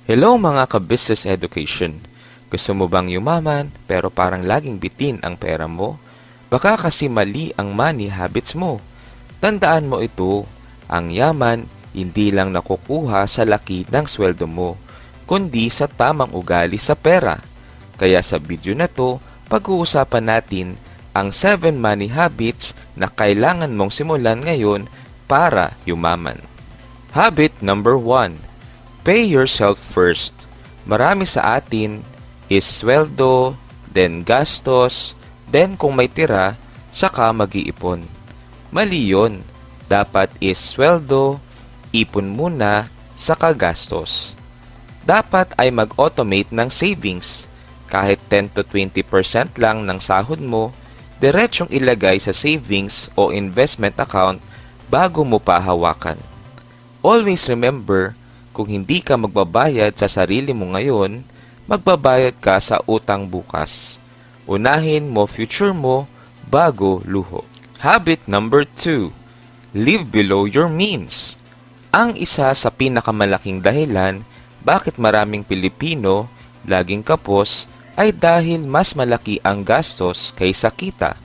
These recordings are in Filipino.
Hello mga ka-business education. Gusto mo bang yumaman pero parang laging bitin ang pera mo? Baka kasi mali ang money habits mo. Tandaan mo ito, ang yaman hindi lang nakukuha sa laki ng sweldo mo, kundi sa tamang ugali sa pera. Kaya sa video na to, pag-uusapan natin ang 7 money habits na kailangan mong simulan ngayon para yumaman. Habit number 1. Pay yourself first. Marami sa atin is sweldo, then gastos, then kung may tira, saka mag-iipon. Mali yun. Dapat is sweldo, ipon muna, saka gastos. Dapat ay mag-automate ng savings. Kahit 10 to 20% lang ng sahod mo, diretsyong ilagay sa savings o investment account bago mo pa hawakan. Always remember, kung hindi ka magbabayad sa sarili mo ngayon, magbabayad ka sa utang bukas. Unahin mo future mo bago luho. Habit number 2. Live below your means. Ang isa sa pinakamalaking dahilan bakit maraming Pilipino laging kapos ay dahil mas malaki ang gastos kaysa kita.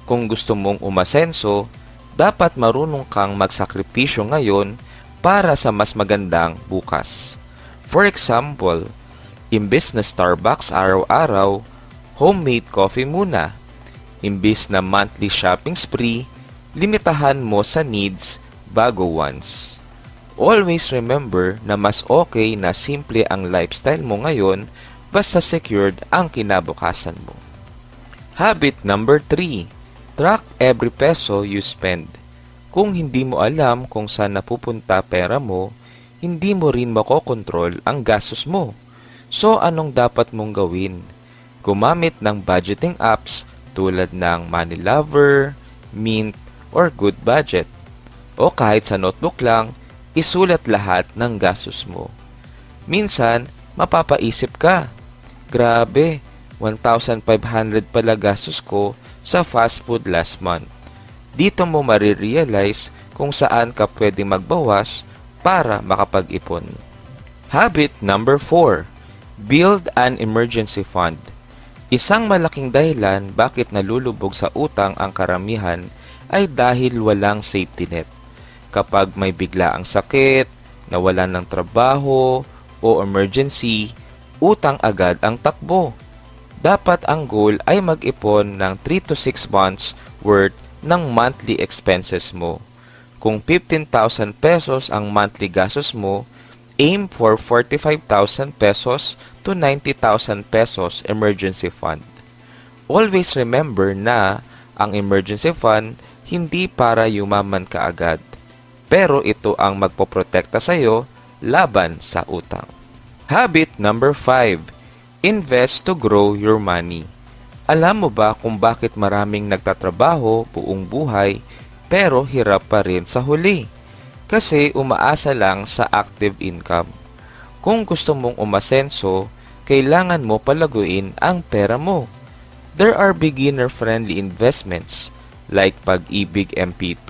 Kung gusto mong umasenso, dapat marunong kang magsakripisyo ngayon para sa mas magandang bukas. For example, imbes na Starbucks araw-araw, homemade coffee muna. Imbes na monthly shopping spree, limitahan mo sa needs bago wants. Always remember na mas okay na simple ang lifestyle mo ngayon basta secured ang kinabukasan mo. Habit number 3. Track every peso you spend. Kung hindi mo alam kung saan napupunta pera mo, hindi mo rin makokontrol ang gastos mo. So anong dapat mong gawin? Gumamit ng budgeting apps tulad ng Money Lover, Mint, or Good Budget. O kahit sa notebook lang, isulat lahat ng gastos mo. Minsan, mapapaisip ka, grabe, 1,500 pala gastos ko sa fast food last month. Dito mo marirealize kung saan ka pwede magbawas para makapag-ipon. Habit number 4. Build an emergency fund. Isang malaking dahilan bakit nalulubog sa utang ang karamihan ay dahil walang safety net. Kapag may bigla ang sakit, nawalan ng trabaho, o emergency, utang agad ang takbo. Dapat ang goal ay mag-ipon ng 3 to 6 months worth ng monthly expenses mo. Kung 15,000 pesos ang monthly gastos mo, aim for 45,000 pesos to 90,000 pesos emergency fund. Always remember na ang emergency fund hindi para yumaman ka agad, pero ito ang magpoprotekta sa iyo laban sa utang. Habit number 5. Invest to grow your money. Alam mo ba kung bakit maraming nagtatrabaho buong buhay pero hirap pa rin sa huli? Kasi umaasa lang sa active income. Kung gusto mong umasenso, kailangan mo palaguin ang pera mo. There are beginner-friendly investments like Pag-ibig MP2,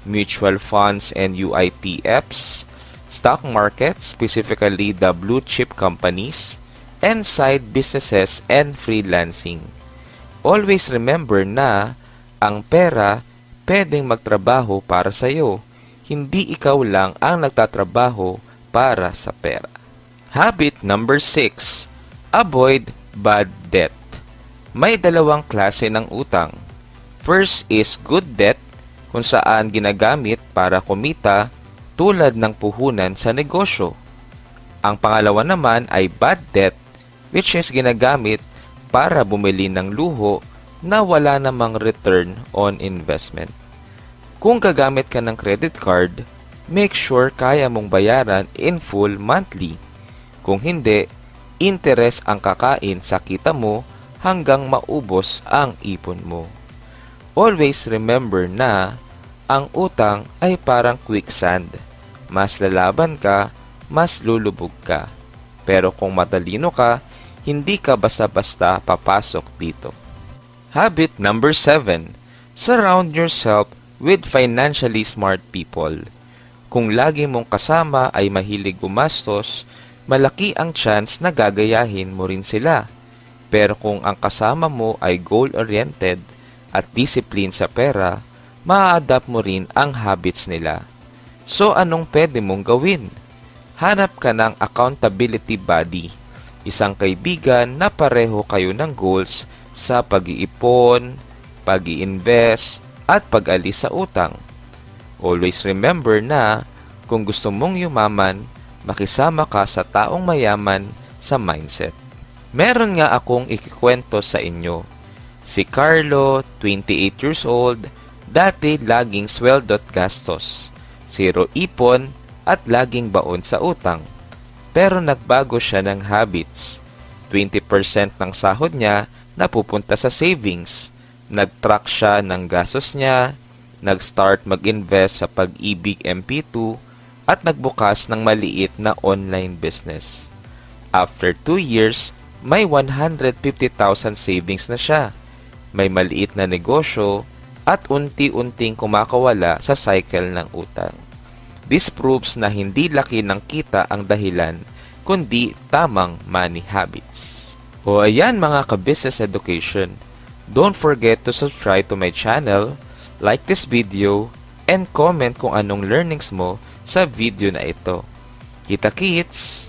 mutual funds and UITFs, stock market, specifically the blue chip companies, and side businesses and freelancing. Always remember na ang pera pwedeng magtrabaho para sa iyo, hindi ikaw lang ang nagtatrabaho para sa pera. Habit number 6. Avoid bad debt. May dalawang klase ng utang. First is good debt, kung saan ginagamit para kumita tulad ng puhunan sa negosyo. Ang pangalawa naman ay bad debt, which is ginagamit para bumili ng luho na wala namang return on investment. Kung gagamit ka ng credit card, make sure kaya mong bayaran in full monthly. Kung hindi, interest ang kakain sa kita mo hanggang maubos ang ipon mo. Always remember na ang utang ay parang quicksand. Mas lalaban ka, mas lulubog ka. Pero kung matalino ka, hindi ka basta-basta papasok dito. Habit number 7. Surround yourself with financially smart people. Kung lagi mong kasama ay mahilig gumastos, malaki ang chance na gagayahin mo rin sila. Pero kung ang kasama mo ay goal-oriented at discipline sa pera, maa-adapt mo rin ang habits nila. So anong pwede mong gawin? Hanap ka ng accountability buddy, isang kaibigan na pareho kayo ng goals sa pag-iipon, pag-i-invest, at pag-alis sa utang. Always remember na kung gusto mong yumaman, makisama ka sa taong mayaman sa mindset. Meron nga akong ikikwento sa inyo. Si Carlo, 28 years old, dati laging sweldo at gastos, zero ipon at laging baon sa utang. Pero nagbago siya ng habits. 20% ng sahod niya napupunta sa savings. Nag-track siya ng gastos niya, nag-start mag-invest sa Pag-ibig MP2 at nagbukas ng maliit na online business. After 2 years, may 150,000 savings na siya. May maliit na negosyo at unti-unting kumakawala sa cycle ng utang. This proves na hindi laki ng kita ang dahilan, kundi tamang money habits. O ayan mga ka-business education, don't forget to subscribe to my channel, like this video, and comment kung anong learnings mo sa video na ito. Kita-kits!